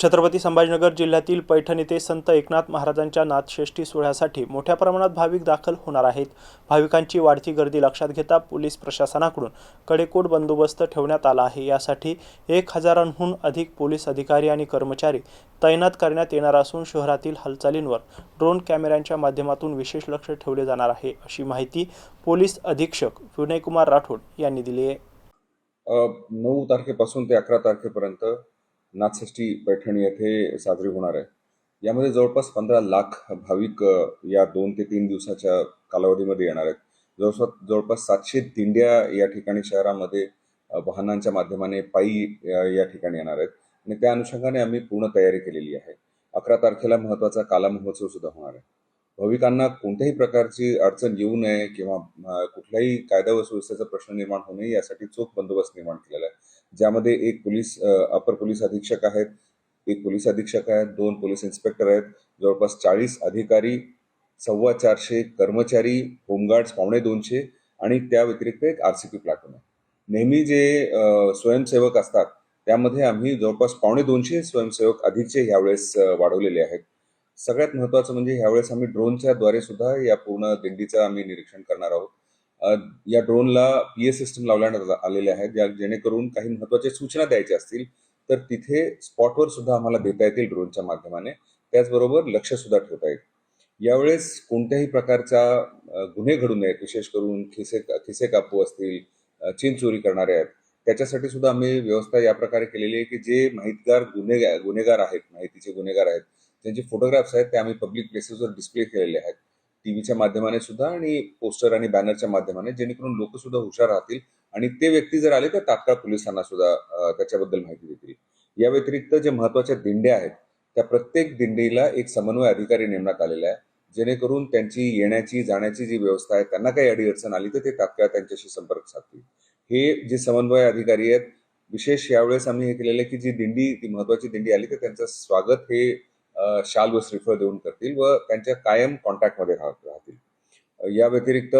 छत्रपती संभाजीनगर जिल्ह्यातील पैठण येथे संत एकनाथ महाराजांच्या नाथषष्ठी सोहळ्यासाठी मोठ्या प्रमाणात भाविक दाखल होणार आहेत। भाविकांची वाढती गर्दी लक्षात घेता पोलीस प्रशासनाकडून कडेकोट बंदोबस्त ठेवण्यात आला आहे। यासाठी 1000हून अधिक पोलीस अधिकारी आणि कर्मचारी तैनात करण्यात येणार असून शहरातील हालचालींवर ड्रोन कॅमेऱ्यांच्या माध्यमातून विशेष लक्ष ठेवले जाणार आहे, अशी माहिती पोलीस अधीक्षक विनयकुमार राठोड यांनी दिली आहे। 9 तारखेपासून ते 11 तारखेपर्यंत नाथषष्ठी पैठण येथे साजरी होणार आहे। यामध्ये जवळपास 15 लाख भाविक या 2 ते 3 दिवसाच्या कालावधीमध्ये येणार आहेत। जवळपास 700 दिंड्या या ठिकाणी शहरामध्ये वाहनांच्या माध्यमाने पायी या ठिकाणी येणार आहेत आणि त्या अनुषंगाने आम्ही पूर्ण तयारी केलेली आहे। 11 तारखेला महत्त्वाचा काला महोत्सव सुद्धा होणार आहे। भाविकांना कोणत्याही प्रकारची अडचण येऊ नये किंवा कुठल्याही कायदा व सुव्यवस्थेचा प्रश्न निर्माण होऊ नये यासाठी चोख बंदोबस्त निर्माण केलेला आहे, ज्यामध्ये एक अपर पोलीस अधीक्षक आहेत, एक पोलीस अधीक्षक आहेत, 2 पोलीस इन्स्पेक्टर आहेत, जवळपास 40 अधिकारी, 450 कर्मचारी, होमगार्ड्स 250 आणि त्या व्यतिरिक्त एक RCP प्लाटून आहे। नेहमी जे स्वयंसेवक असतात त्यामध्ये आम्ही जवळपास 250 स्वयंसेवक अधिकचे यावेळेस वाढवलेले आहेत। सगळ्यात महत्त्वाचं म्हणजे यावेळेस आम्ही ड्रोनच्या द्वारे सुद्धा या पूर्ण दिंडीचं आम्ही निरीक्षण करणार आहोत। या ड्रोनला PA सिस्टम लावण्यात आलेले आहेत, जेणेकरून काही महत्त्वाच्या सूचना द्यायच्या असतील तर तिथे स्पॉटवर सुद्धा आम्हाला देता येतील ड्रोनच्या माध्यमाने, त्याचबरोबर लक्ष सुद्धा ठेवता येईल। यावेळेस कोणत्याही प्रकारचा गुन्हे घडू नयेत, विशेष करून खिसे कापू असतील, चीन चोरी करणारे आहेत, त्याच्यासाठी सुद्धा आम्ही व्यवस्था या प्रकारे केलेली आहे की जे माहितगार गुन्हेगार आहेत, माहितीचे गुन्हेगार आहेत, त्यांचे फोटोग्राफ्स आहेत ते आम्ही पब्लिक प्लेसेसवर डिस्प्ले केलेले आहेत, टीव्हीच्या माध्यमाने सुद्धा आणि पोस्टर आणि बॅनरच्या माध्यमाने, जेणेकरून लोक सुद्धा हुशार राहतील आणि ते व्यक्ती जर आले तर तात्काळ पोलिसांना सुद्धा त्याच्याबद्दल माहिती देतील। या व्यतिरिक्त जे महत्त्वाच्या दिंड्या आहेत त्या प्रत्येक दिंडीला एक समन्वय अधिकारी नेमण्यात आलेला आहे, जेणेकरून त्यांची येण्याची जाण्याची जी व्यवस्था आहे, त्यांना काही अडीअडचण आली तर ते तात्काळ त्यांच्याशी संपर्क साधतील। हे जे समन्वय अधिकारी आहेत, विशेष यावेळेस आम्ही हे केलेलं आहे की जी ती महत्त्वाची दिंडी आली तर त्यांचं स्वागत हे शाल व श्रीफळ देऊन करतील व त्यांच्या कायम कॉन्टॅक्टमध्ये राहतील। या व्यतिरिक्त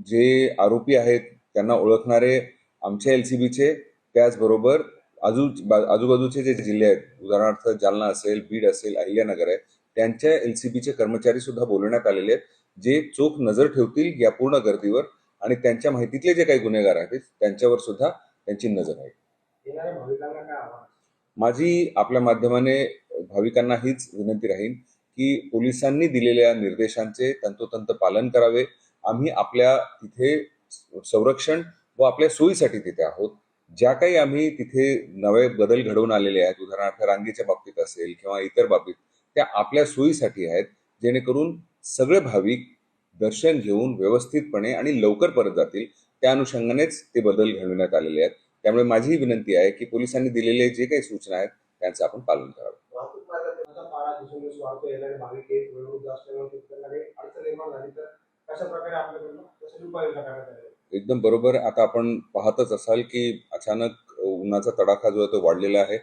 जे आरोपी आहेत त्यांना ओळखणारे आमच्या LCBचे, त्याचबरोबर आजूबाजूचे जे जिल्हे आहेत, उदाहरणार्थ जालना असेल, बीड असेल, अहिल्यानगर आहे, त्यांच्या LCBचे कर्मचारी सुद्धा बोलवण्यात आलेले आहेत, जे चोख नजर ठेवतील या पूर्ण गर्दीवर आणि त्यांच्या माहितीतले जे काही गुन्हेगार आहेत त्यांच्यावर सुद्धा त्यांची नजर आहे। माझी आपल्या माध्यमाने भाविकांना हीच विनंती राहील की पोलिसांनी दिलेल्या निर्देशांचे तंतोतंत पालन करावे। आम्ही आपल्या तिथे संरक्षण व आपल्या सोयीसाठी तिथे आहोत। ज्या काही आम्ही तिथे नवे बदल घडवून आलेले आहेत, उदाहरणार्थ रांगेच्या बाबतीत असेल किंवा इतर बाबतीत, त्या आपल्या सोयीसाठी आहेत, जेणेकरून सगळे भाविक दर्शन घेऊन व्यवस्थितपणे आणि लवकर परत जातील, त्या अनुषंगानेच ते बदल घडवण्यात आलेले आहेत। त्यामुळे माझी विनंती आहे की पोलिसांनी दिलेले जे काही सूचना आहेत त्यांचं आपण पालन करावं। एकदम बरोबर। आता आपण पाहतच असाल की अचानक उन्हाचा तडाखा जो आहे तो वाढलेला आहे,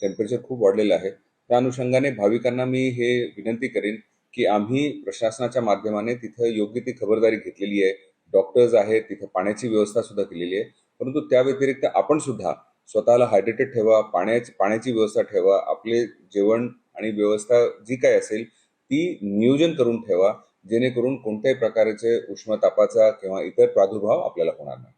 टेम्परेचर खूप वाढलेलं आहे। त्या अनुषंगाने भाविकांना मी हे विनंती करेन की आम्ही प्रशासनाच्या माध्यमाने तिथे योग्य ती खबरदारी घेतलेली आहे, डॉक्टर्स आहेत, तिथे पाण्याची व्यवस्था सुद्धा केलेली आहे, परंतु त्या व्यतिरिक्त आपण सुद्धा स्वतःला हायड्रेटेड ठेवा, पाण्याची व्यवस्था ठेवा, आपले जेवण आणि व्यवस्था जी काही असेल ती नियोजन करून ठेवा, जेणेकरून कोणत्याही प्रकारचे उष्णतापाचा किंवा इतर प्रादुर्भाव आपल्याला होणार नाही।